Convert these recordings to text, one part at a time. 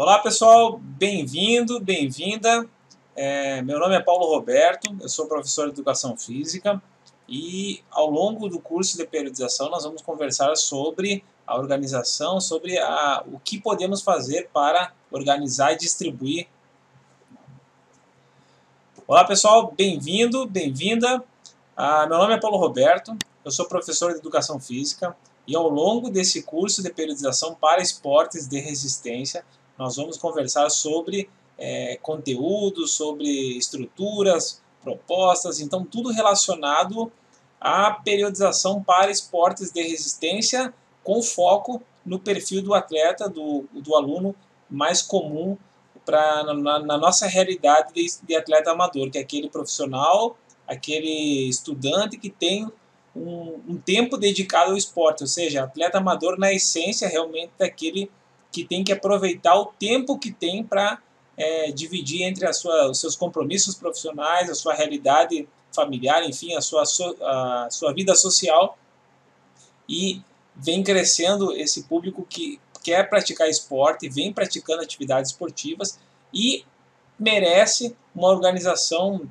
Olá pessoal, bem-vindo, bem-vinda. Meu nome é Paulo Roberto, eu sou professor de Educação Física e ao longo do curso de periodização nós vamos conversar sobre a organização, sobre o que podemos fazer para organizar e distribuir. Olá pessoal, bem-vindo, bem-vinda. Meu nome é Paulo Roberto, eu sou professor de Educação Física e ao longo desse curso de periodização para esportes de resistência nós vamos conversar sobre conteúdos, sobre estruturas, propostas, então tudo relacionado à periodização para esportes de resistência com foco no perfil do atleta, do aluno mais comum na nossa realidade de atleta amador, que é aquele profissional, aquele estudante que tem um tempo dedicado ao esporte, ou seja, atleta amador na essência realmente daquele que tem que aproveitar o tempo que tem para dividir entre os seus compromissos profissionais, a sua realidade familiar, enfim, a sua vida social, e vem crescendo esse público que quer praticar esporte, vem praticando atividades esportivas e merece uma organização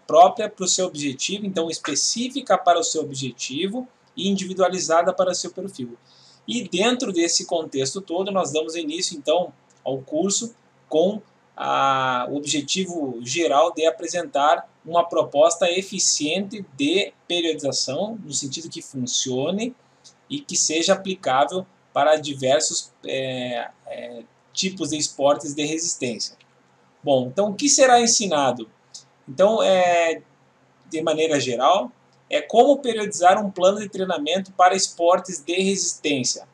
própria para o seu objetivo, então específica para o seu objetivo e individualizada para o seu perfil. E dentro desse contexto todo, nós damos início, então, ao curso com o objetivo geral de apresentar uma proposta eficiente de periodização, no sentido que funcione e que seja aplicável para diversos tipos de esportes de resistência. Bom, então, o que será ensinado? Então, de maneira geral, é como periodizar um plano de treinamento para esportes de resistência.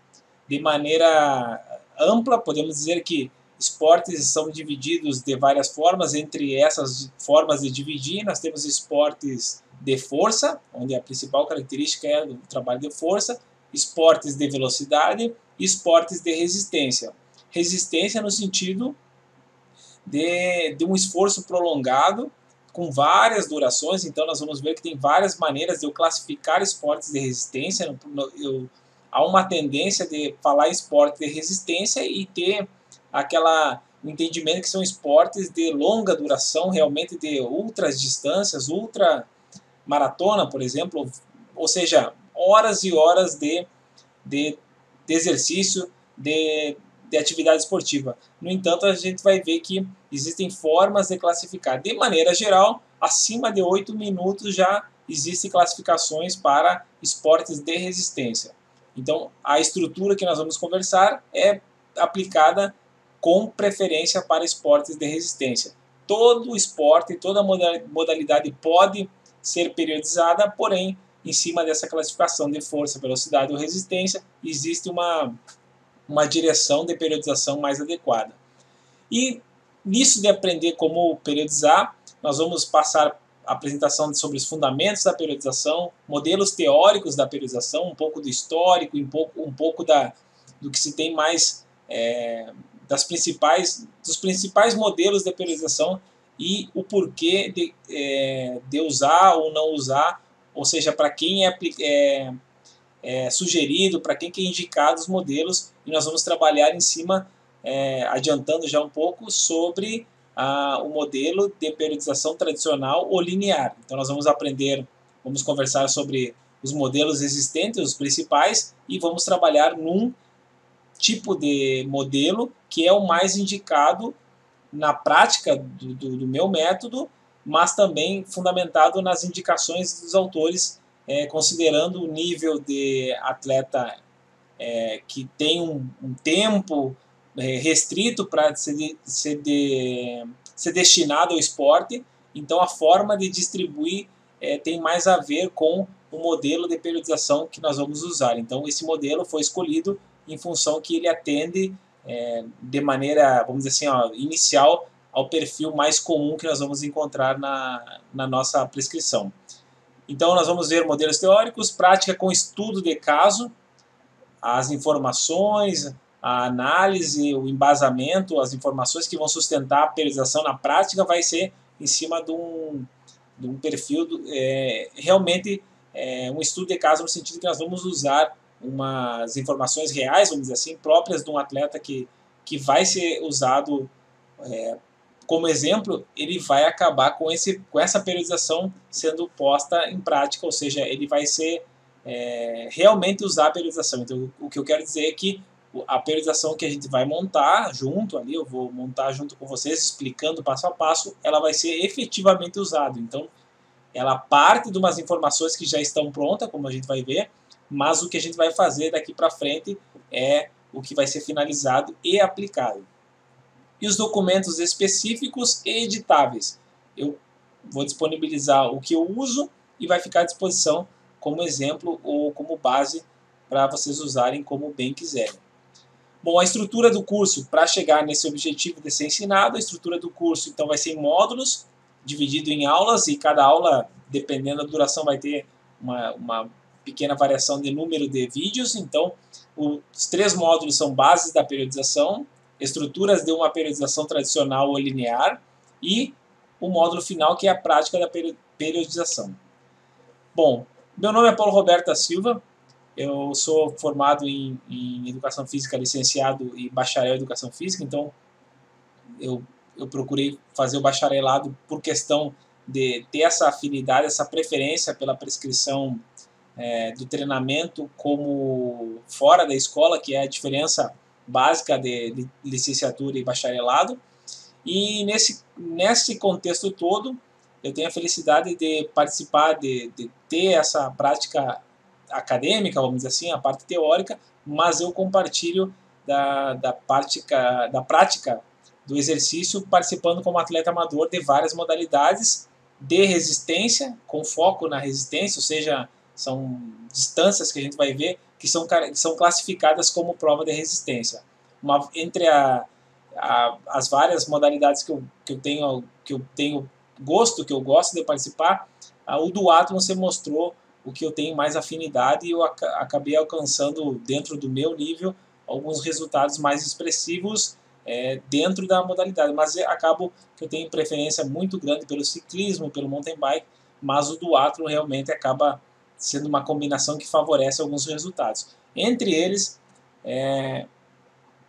De maneira ampla, podemos dizer que esportes são divididos de várias formas. Entre essas formas de dividir, nós temos esportes de força, onde a principal característica é o trabalho de força, esportes de velocidade e esportes de resistência. Resistência no sentido de um esforço prolongado, com várias durações. Então nós vamos ver que tem várias maneiras de eu classificar esportes de resistência. Há uma tendência de falar esporte de resistência e ter o entendimento que são esportes de longa duração, realmente de ultras distâncias, ultra maratona, por exemplo, ou seja, horas e horas de exercício, de atividade esportiva. No entanto, a gente vai ver que existem formas de classificar. De maneira geral, acima de 8 minutos já existem classificações para esportes de resistência. Então, a estrutura que nós vamos conversar é aplicada com preferência para esportes de resistência. Todo esporte, toda modalidade pode ser periodizada, porém, em cima dessa classificação de força, velocidade ou resistência, existe uma direção de periodização mais adequada. E nisso de aprender como periodizar, nós vamos passar a apresentação sobre os fundamentos da periodização, modelos teóricos da periodização, um pouco do histórico, um pouco do que se tem mais dos principais modelos de periodização e o porquê de usar ou não usar, ou seja, para quem é sugerido, para quem é indicado os modelos, e nós vamos trabalhar em cima, adiantando já um pouco, sobre o modelo de periodização tradicional ou linear. Então nós vamos conversar sobre os modelos existentes, os principais, e vamos trabalhar num tipo de modelo que é o mais indicado na prática do meu método, mas também fundamentado nas indicações dos autores, considerando o nível de atleta que tem um tempo restrito para ser destinado ao esporte. Então a forma de distribuir tem mais a ver com o modelo de periodização que nós vamos usar. Então esse modelo foi escolhido em função que ele atende de maneira, vamos dizer assim, inicial ao perfil mais comum que nós vamos encontrar na nossa prescrição. Então nós vamos ver modelos teóricos, prática com estudo de caso, as informações, a análise, o embasamento, as informações que vão sustentar a periodização na prática vai ser em cima de um perfil, realmente um estudo de caso no sentido que nós vamos usar umas informações reais, vamos dizer assim, próprias de um atleta que que vai ser usado como exemplo, ele vai acabar com essa periodização sendo posta em prática, ou seja, ele vai ser realmente usar a periodização. Então, o que eu quero dizer é que a periodização que a gente vai montar junto ali, eu vou montar junto com vocês, explicando passo a passo, ela vai ser efetivamente usada. Então, ela parte de umas informações que já estão prontas, como a gente vai ver, mas o que a gente vai fazer daqui para frente é o que vai ser finalizado e aplicado. E os documentos específicos e editáveis. Eu vou disponibilizar o que eu uso e vai ficar à disposição como exemplo ou como base para vocês usarem como bem quiserem. Bom, a estrutura do curso, para chegar nesse objetivo de ser ensinado, a estrutura do curso então vai ser em módulos, dividido em aulas, e cada aula, dependendo da duração, vai ter uma pequena variação de número de vídeos. Então, os 3 módulos são bases da periodização, estruturas de uma periodização tradicional ou linear, e o módulo final, que é a prática da periodização. Bom, meu nome é Paulo Roberto da Silva, eu sou formado em Educação Física, licenciado e bacharel em Educação Física, então eu procurei fazer o bacharelado por questão de ter essa afinidade, essa preferência pela prescrição do treinamento como fora da escola, que é a diferença básica de licenciatura e bacharelado. E nesse contexto todo, eu tenho a felicidade de participar, de ter essa prática acadêmica, vamos dizer assim, a parte teórica, mas eu compartilho da prática do exercício, participando como atleta amador de várias modalidades de resistência, com foco na resistência, ou seja, são distâncias que a gente vai ver que são classificadas como prova de resistência. Entre as várias modalidades que eu tenho gosto, que eu gosto de participar, o duatlon se mostrou o que eu tenho mais afinidade, e eu acabei alcançando, dentro do meu nível, alguns resultados mais expressivos dentro da modalidade, mas acabo que eu tenho preferência muito grande pelo ciclismo, pelo mountain bike, mas o duatlon realmente acaba sendo uma combinação que favorece alguns resultados. Entre eles,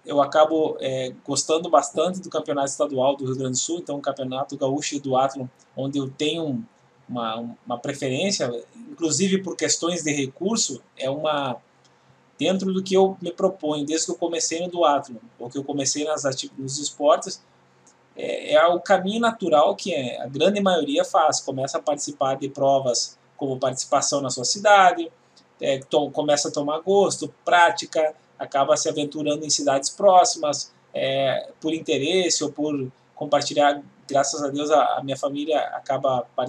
eu acabo gostando bastante do campeonato estadual do Rio Grande do Sul, então o campeonato gaúcho de duatlon, onde eu tenho uma preferência, inclusive por questões de recurso, dentro do que eu me proponho, desde que eu comecei no duatlon, ou que eu comecei nos esportes, é o caminho natural que a grande maioria faz, começa a participar de provas como participação na sua cidade, começa a tomar gosto, prática, acaba se aventurando em cidades próximas, por interesse ou por compartilhar. Graças a Deus a minha família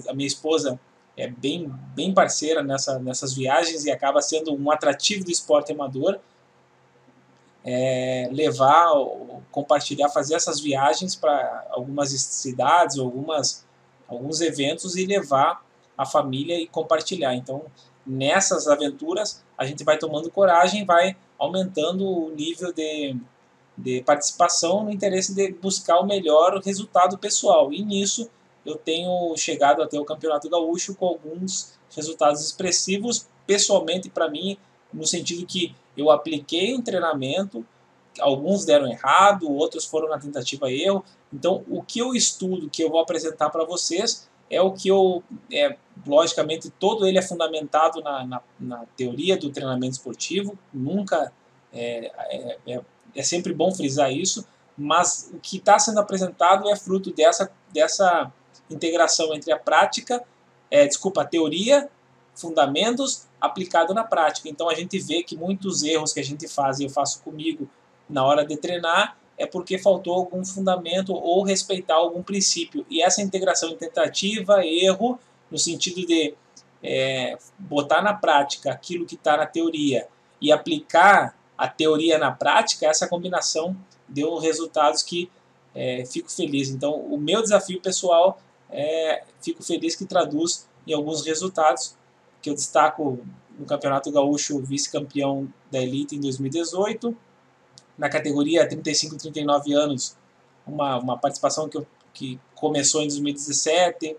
a minha esposa é bem parceira nessas viagens, e acaba sendo um atrativo do esporte amador, levar, compartilhar, fazer essas viagens para algumas cidades, alguns eventos, e levar a família e compartilhar. Então, nessas aventuras, a gente vai tomando coragem, vai aumentando o nível de participação no interesse de buscar o melhor resultado pessoal. E nisso eu tenho chegado até o Campeonato Gaúcho com alguns resultados expressivos, pessoalmente para mim, no sentido que eu apliquei um treinamento, alguns deram errado, outros foram na tentativa e erro. Então, o que eu estudo, que eu vou apresentar para vocês, é o que logicamente, todo ele é fundamentado na teoria do treinamento esportivo, nunca é sempre bom frisar isso, mas o que está sendo apresentado é fruto dessa integração entre a a teoria, fundamentos, aplicado na prática. Então a gente vê que muitos erros que a gente faz, e eu faço comigo na hora de treinar, é porque faltou algum fundamento ou respeitar algum princípio. E essa integração em tentativa, erro, no sentido de botar na prática aquilo que está na teoria e aplicar a teoria na prática, essa combinação deu resultados que fico feliz. Então, o meu desafio pessoal fico feliz que traduz em alguns resultados, que eu destaco no Campeonato Gaúcho, vice-campeão da Elite em 2018, na categoria 35 e 39 anos, uma participação que começou em 2017,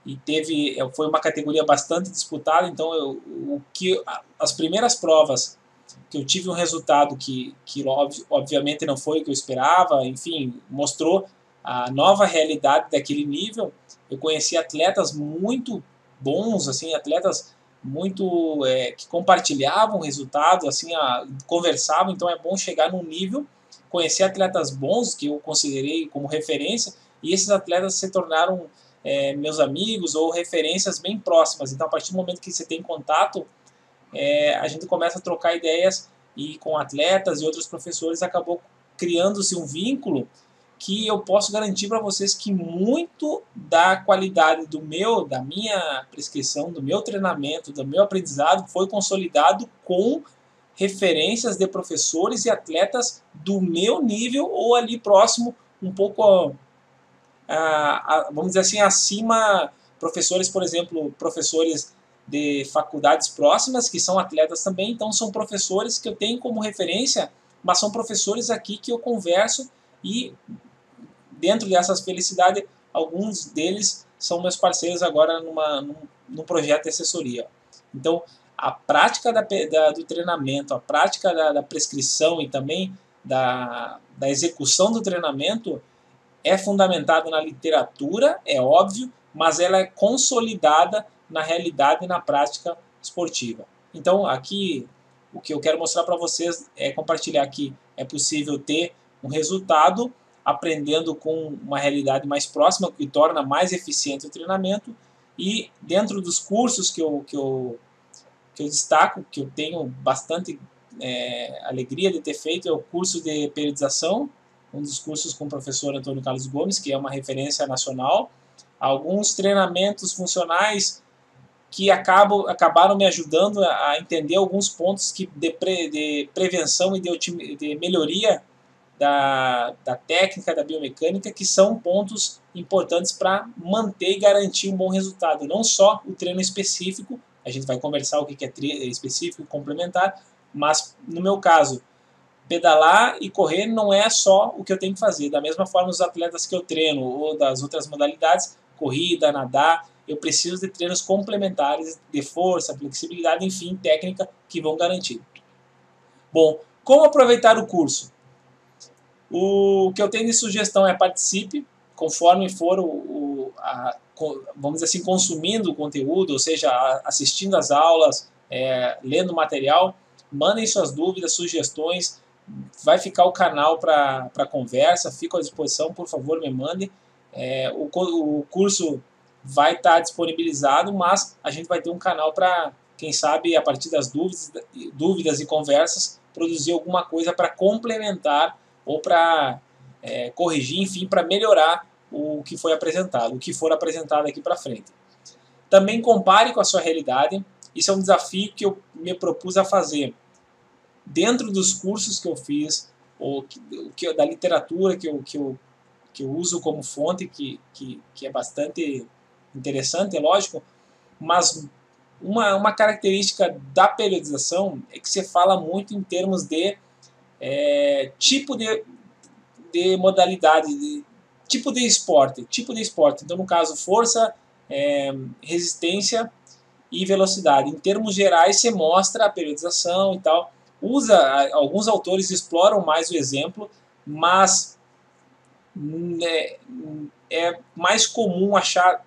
e foi uma categoria bastante disputada. Então as primeiras provas que eu tive um resultado que obviamente não foi o que eu esperava, enfim, mostrou a nova realidade daquele nível. Eu conheci atletas muito bons, assim, atletas muito que compartilhavam resultados, assim, conversavam. Então é bom chegar num nível, conhecer atletas bons que eu considerei como referência, e esses atletas se tornaram meus amigos ou referências bem próximas. Então, a partir do momento que você tem contato, a gente começa a trocar ideias, e com atletas e outros professores acabou criando-se um vínculo que eu posso garantir para vocês que muito da qualidade da minha prescrição, do meu treinamento, do meu aprendizado foi consolidado com referências de professores e atletas do meu nível ou ali próximo, um pouco, vamos dizer assim, acima, professores, por exemplo, professores de faculdades próximas, que são atletas também, então são professores que eu tenho como referência, mas são professores aqui que eu converso, e dentro dessas felicidades, alguns deles são meus parceiros agora num projeto de assessoria. Então, a prática do treinamento, a prática da prescrição e também da execução do treinamento é fundamentada na literatura, é óbvio, mas ela é consolidada na realidade e na prática esportiva. Então, aqui, o que eu quero mostrar para vocês é compartilhar que é possível ter um resultado aprendendo com uma realidade mais próxima, que torna mais eficiente o treinamento. E dentro dos cursos que eu destaco, que eu tenho bastante alegria de ter feito, é o curso de periodização, um dos cursos com o professor Antônio Carlos Gomes, que é uma referência nacional. Alguns treinamentos funcionais que acabaram me ajudando a entender alguns pontos de prevenção e de melhoria da técnica, da biomecânica, que são pontos importantes para manter e garantir um bom resultado. Não só o treino específico, a gente vai conversar o que é específico e complementar, mas no meu caso, pedalar e correr não é só o que eu tenho que fazer. Da mesma forma, os atletas que eu treino ou das outras modalidades, corrida, nadar, eu preciso de treinos complementares de força, flexibilidade, enfim, técnica, que vão garantir. Bom, como aproveitar o curso? O que eu tenho de sugestão é participe, conforme for vamos dizer assim, consumindo o conteúdo, ou seja, assistindo às aulas, lendo material, mandem suas dúvidas, sugestões, vai ficar o canal para conversa, fico à disposição, por favor, me mandem. O curso vai estar disponibilizado, mas a gente vai ter um canal para, quem sabe, a partir das dúvidas e conversas, produzir alguma coisa para complementar ou para corrigir, enfim, para melhorar o que foi apresentado, o que for apresentado aqui para frente. Também compare com a sua realidade. Isso é um desafio que eu me propus a fazer dentro dos cursos que eu fiz, ou da literatura que eu uso como fonte, que é bastante interessante, é lógico, mas uma característica da periodização é que você fala muito em termos de tipo de modalidade, tipo de esporte. Então, no caso, força, resistência e velocidade. Em termos gerais, você mostra a periodização e tal. Alguns autores exploram mais o exemplo, mas é mais comum achar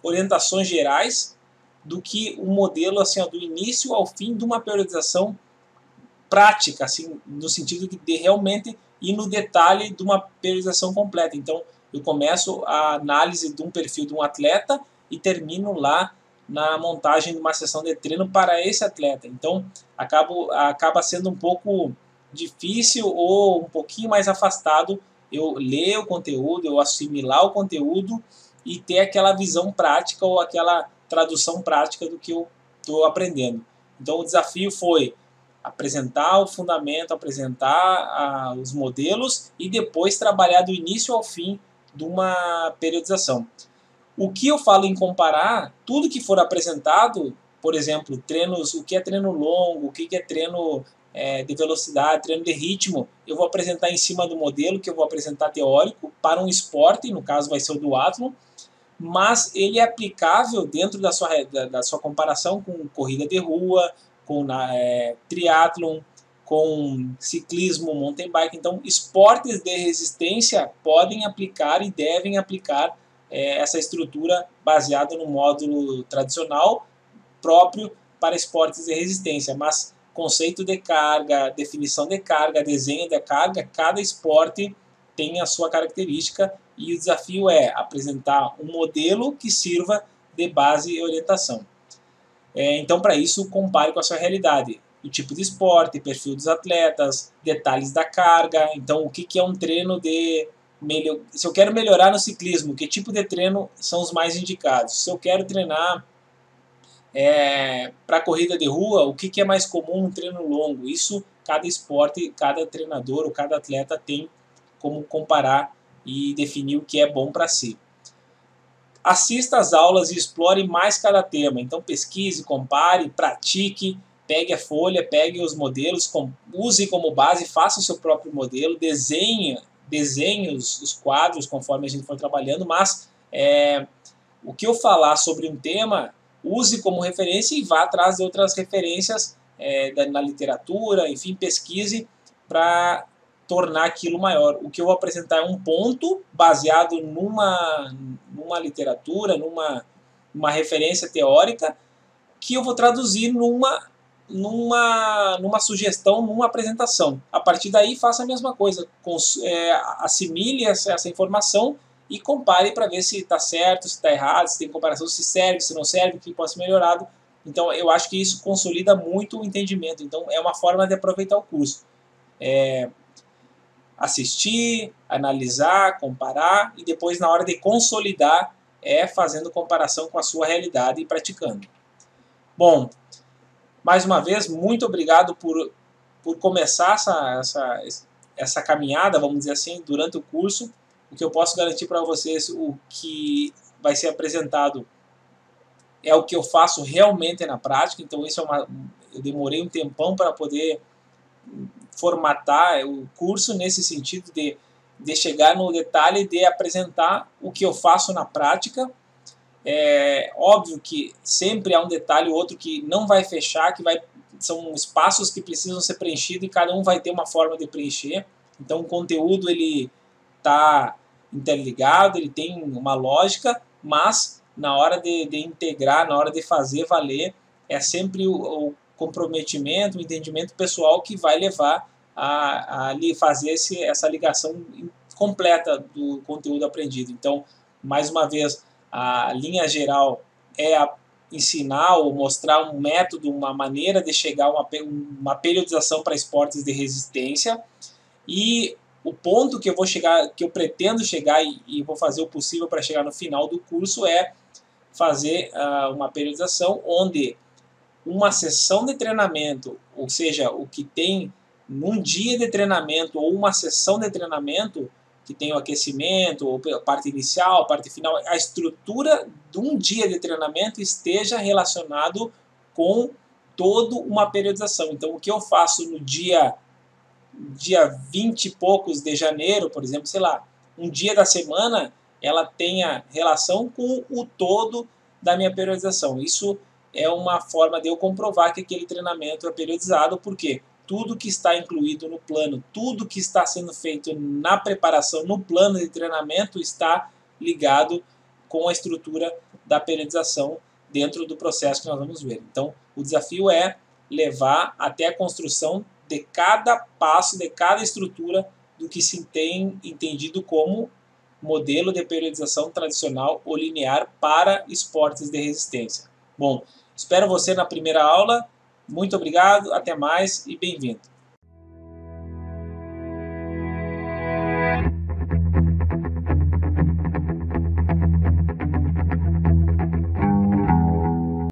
orientações gerais do que um modelo assim, do início ao fim de uma periodização prática, assim, no sentido de realmente ir no detalhe de uma periodização completa. Então, eu começo a análise de um perfil de um atleta e termino lá na montagem de uma sessão de treino para esse atleta. Então, acaba sendo um pouco difícil ou um pouquinho mais afastado eu ler o conteúdo, eu assimilar o conteúdo e ter aquela visão prática ou aquela tradução prática do que eu estou aprendendo. Então, o desafio foi apresentar o fundamento, apresentar os modelos e depois trabalhar do início ao fim de uma periodização. O que eu falo em comparar, tudo que for apresentado, por exemplo, treinos, o que é treino longo, o que é treino de velocidade, treino de ritmo, eu vou apresentar em cima do modelo que eu vou apresentar teórico para um esporte, no caso vai ser o duatlon, mas ele é aplicável dentro da sua comparação com corrida de rua, com triatlon, com ciclismo, mountain bike. Então, esportes de resistência podem aplicar e devem aplicar essa estrutura baseada no módulo tradicional próprio para esportes de resistência, mas conceito de carga, definição de carga, desenho de carga, cada esporte tem a sua característica e o desafio é apresentar um modelo que sirva de base e orientação. Então, para isso, compare com a sua realidade. O tipo de esporte, perfil dos atletas, detalhes da carga. Então, o que é um treino de... Se eu quero melhorar no ciclismo, que tipo de treino são os mais indicados? Se eu quero treinar para corrida de rua, o que é mais comum no treino longo? Isso, cada esporte, cada treinador ou cada atleta tem como comparar e definir o que é bom para si. Assista às aulas e explore mais cada tema. Então pesquise, compare, pratique, pegue a folha, pegue os modelos, use como base, faça o seu próprio modelo, desenhe os quadros conforme a gente for trabalhando, mas o que eu falar sobre um tema, use como referência e vá atrás de outras referências na literatura, enfim, pesquise para tornar aquilo maior. O que eu vou apresentar é um ponto baseado numa literatura, numa referência teórica, que eu vou traduzir numa sugestão, numa apresentação. A partir daí, faça a mesma coisa. Assimile essa informação e compare para ver se está certo, se está errado, se tem comparação, se serve, se não serve, o que pode ser melhorado. Então, eu acho que isso consolida muito o entendimento. Então, é uma forma de aproveitar o curso. Assistir, analisar, comparar e depois, na hora de consolidar, fazendo comparação com a sua realidade e praticando. Bom, mais uma vez, muito obrigado por começar essa caminhada, vamos dizer assim, durante o curso. O que eu posso garantir para vocês, o que vai ser apresentado é o que eu faço realmente na prática. Então, isso eu demorei um tempão para poder formatar o curso nesse sentido de chegar no detalhe de apresentar o que eu faço na prática. Óbvio que sempre há um detalhe ou outro que não vai fechar, são espaços que precisam ser preenchidos e cada um vai ter uma forma de preencher. Então o conteúdo ele está interligado, ele tem uma lógica, mas na hora de integrar, na hora de fazer valer, é sempre o comprometimento, o entendimento pessoal que vai levar a fazer essa ligação completa do conteúdo aprendido. Então, mais uma vez, a linha geral é ensinar ou mostrar um método, uma maneira de chegar a uma periodização para esportes de resistência, e o ponto que eu vou chegar, que eu pretendo chegar e vou fazer o possível para chegar no final do curso é fazer uma periodização onde uma sessão de treinamento, ou seja, o que tem num dia de treinamento ou uma sessão de treinamento, que tem o aquecimento, ou a parte inicial, a parte final, a estrutura de um dia de treinamento esteja relacionado com toda uma periodização. Então, o que eu faço no dia 20 e poucos de janeiro, por exemplo, sei lá, um dia da semana, ela tenha relação com o todo da minha periodização. Isso é uma forma de eu comprovar que aquele treinamento é periodizado, porque tudo que está incluído no plano, tudo que está sendo feito na preparação, no plano de treinamento, está ligado com a estrutura da periodização dentro do processo que nós vamos ver. Então, o desafio é levar até a construção de cada passo, de cada estrutura do que se tem entendido como modelo de periodização tradicional ou linear para esportes de resistência. Bom, espero você na primeira aula. Muito obrigado, até mais e bem-vindo.